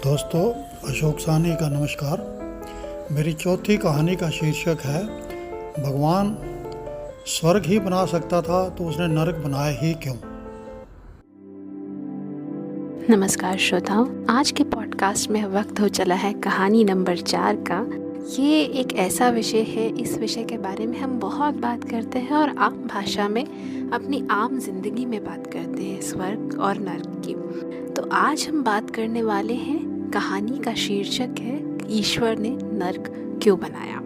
दोस्तों, अशोक साहनी का नमस्कार। मेरी चौथी कहानी का शीर्षक है भगवान स्वर्ग ही बना सकता था तो उसने नरक बनाया ही क्यों। नमस्कार श्रोताओं, आज के पॉडकास्ट में वक्त हो चला है कहानी नंबर 4 का। ये एक ऐसा विषय है, इस विषय के बारे में हम बहुत बात करते हैं और आम भाषा में अपनी आम जिंदगी में बात करते हैं, स्वर्ग और नरक की। तो आज हम बात करने वाले हैं, कहानी का शीर्षक है ईश्वर ने नरक क्यों बनाया।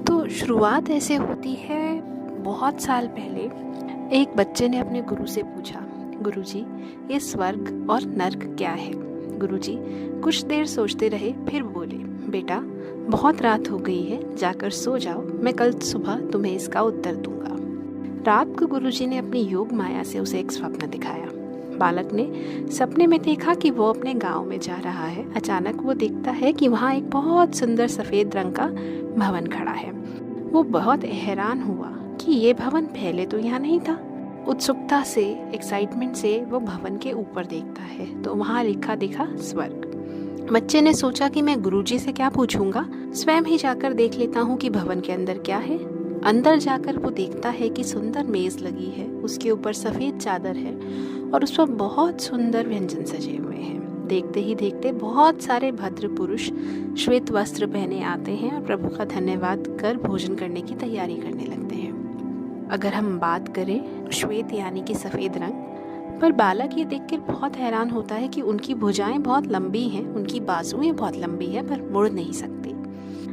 तो शुरुआत ऐसे होती है, बहुत साल पहले एक बच्चे ने अपने गुरु से पूछा, गुरुजी ये स्वर्ग और नरक क्या है। गुरुजी कुछ देर सोचते रहे, फिर बोले, बेटा बहुत रात हो गई है, जाकर सो जाओ, मैं कल सुबह तुम्हें इसका उत्तर दूंगा। रात को गुरुजी ने अपनी योग माया से उसे एक स्वप्न दिखाया। बालक ने सपने में देखा कि वो अपने गांव में जा रहा है। अचानक वो देखता है कि वहाँ एक बहुत सुंदर सफेद रंग का भवन खड़ा है। वो बहुत हैरान हुआ कि ये भवन पहले तो यहाँ नहीं था। उत्सुकता से, एक्साइटमेंट से वो भवन के ऊपर देखता है तो वहाँ लिखा दिखा स्वर्ग। बच्चे ने सोचा कि मैं गुरुजी से क्या पूछूंगा, स्वयं ही जाकर देख लेता हूँ कि भवन के अंदर क्या है। अंदर जाकर वो देखता है कि सुंदर मेज लगी है, उसके ऊपर सफेद चादर है और उस पर बहुत सुंदर व्यंजन सजे हुए हैं। देखते ही देखते बहुत सारे भद्र पुरुष श्वेत वस्त्र पहने आते हैं और प्रभु का धन्यवाद कर भोजन करने की तैयारी करने लगते हैं। अगर हम बात करें श्वेत यानी कि सफेद रंग पर, बालक ये देखकर बहुत हैरान होता है कि उनकी भुजाएं बहुत लंबी हैं, उनकी बाजुएं बहुत लंबी है पर मुड़ नहीं सकती।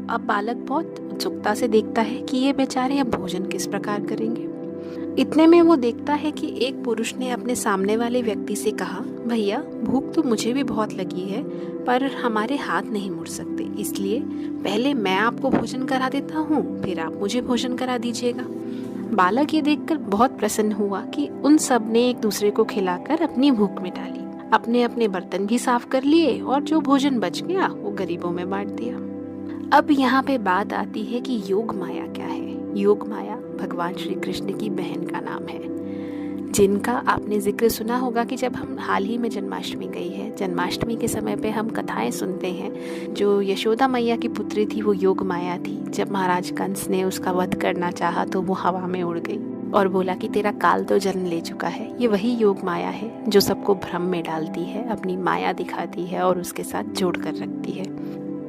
अब बालक बहुत उत्सुकता से देखता है कि ये बेचारे अब भोजन किस प्रकार करेंगे। इतने में वो देखता है कि एक पुरुष ने अपने सामने वाले व्यक्ति से कहा, भैया भूख तो मुझे भी बहुत लगी है पर हमारे हाथ नहीं मुड़ सकते, इसलिए पहले मैं आपको भोजन करा देता हूँ, फिर आप मुझे भोजन करा दीजिएगा। बालक ये देखकर बहुत प्रसन्न हुआ कि उन सब ने एक दूसरे को खिलाकर अपनी भूख मिटा ली। अपने अपने बर्तन भी साफ कर लिए और जो भोजन बच गया वो गरीबों में बांट दिया। अब यहाँ पे बात आती है कि योग माया क्या है। योग माया भगवान श्री कृष्ण की बहन का नाम है, जिनका आपने जिक्र सुना होगा कि जब हम हाल ही में जन्माष्टमी गई है, जन्माष्टमी के समय पे हम कथाएं सुनते हैं। जो यशोदा मैया की पुत्री थी वो योग माया थी। जब महाराज कंस ने उसका वध करना चाहा तो वो हवा में उड़ गई और बोला कि तेरा काल तो जन्म ले चुका है। ये वही योग माया है जो सबको भ्रम में डालती है, अपनी माया दिखाती है और उसके साथ जोड़ कर रखती है।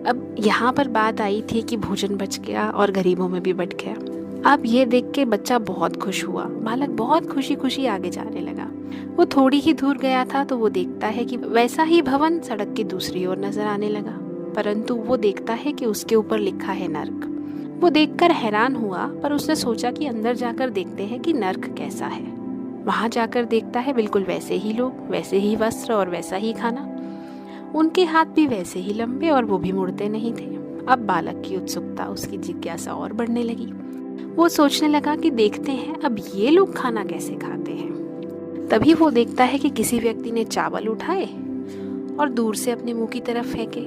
अब यहाँ पर बात आई थी कि भोजन बच गया और गरीबों में भी बट गया। अब ये देख के बच्चा बहुत खुश हुआ। बालक बहुत खुशी खुशी आगे जाने लगा। वो थोड़ी ही दूर गया था तो वो देखता है कि वैसा ही भवन सड़क की दूसरी ओर नजर आने लगा, परंतु वो देखता है कि उसके ऊपर लिखा है नरक। वो देखकर हैरान हुआ, पर उसने सोचा कि अंदर जाकर देखते हैं कि नरक कैसा है। वहां जाकर देखता है बिल्कुल वैसे ही लोग, वैसे ही वस्त्र और वैसा ही खाना। उनके हाथ भी वैसे ही लंबे और वो भी मुड़ते नहीं थे। अब बालक की उत्सुकता, उसकी जिज्ञासा और बढ़ने लगी। वो सोचने लगा कि देखते हैं अब ये लोग खाना कैसे खाते हैं। तभी वो देखता है कि किसी व्यक्ति ने चावल उठाए और दूर से अपने मुंह की तरफ फेंके।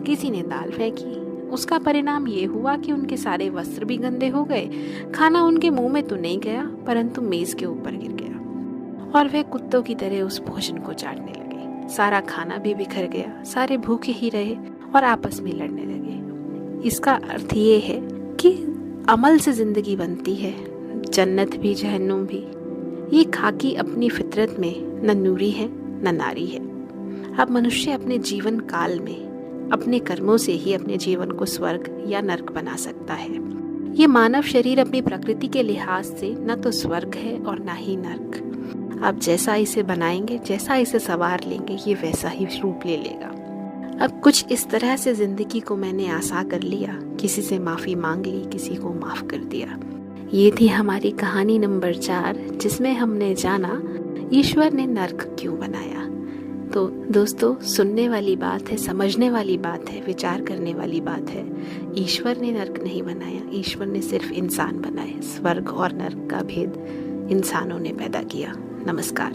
किसी ने दाल फेंकी। उसका परिणाम ये हुआ कि उनके सारे वस्त्र भी गंदे हो गए। खाना उनके मुंह में तो नहीं गया, परंतु मेज के ऊपर गिर गया और वे कुत्तों की तरह उस भोजन को चाटने लगे। सारा खाना भी बिखर गया। सारे भूखे ही रहे और आपस में लड़ने लगे। इसका अर्थ ये है कि अमल से जिंदगी बनती है, जन्नत भी जहन्नुम भी। ये खाकी अपनी फितरत में न नूरी है न नारी है। अब मनुष्य अपने जीवन काल में अपने कर्मों से ही अपने जीवन को स्वर्ग या नरक बना सकता है। ये मानव शरीर अपनी प्रकृति के लिहाज से न तो स्वर्ग है और न ही नरक। आप जैसा इसे बनाएंगे, जैसा इसे संवार लेंगे, ये वैसा ही रूप ले लेगा। अब कुछ इस तरह से जिंदगी को मैंने आसा कर लिया, किसी से माफी मांग ली, किसी को माफ कर दिया। ये थी हमारी कहानी नंबर 4, जिसमें हमने जाना ईश्वर ने नरक क्यों बनाया। तो दोस्तों, सुनने वाली बात है, समझने वाली बात है, विचार करने वाली बात है। ईश्वर ने नरक नहीं बनाया, ईश्वर ने सिर्फ इंसान बनाए। स्वर्ग और नरक का भेद इंसानों ने पैदा किया। नमस्कार।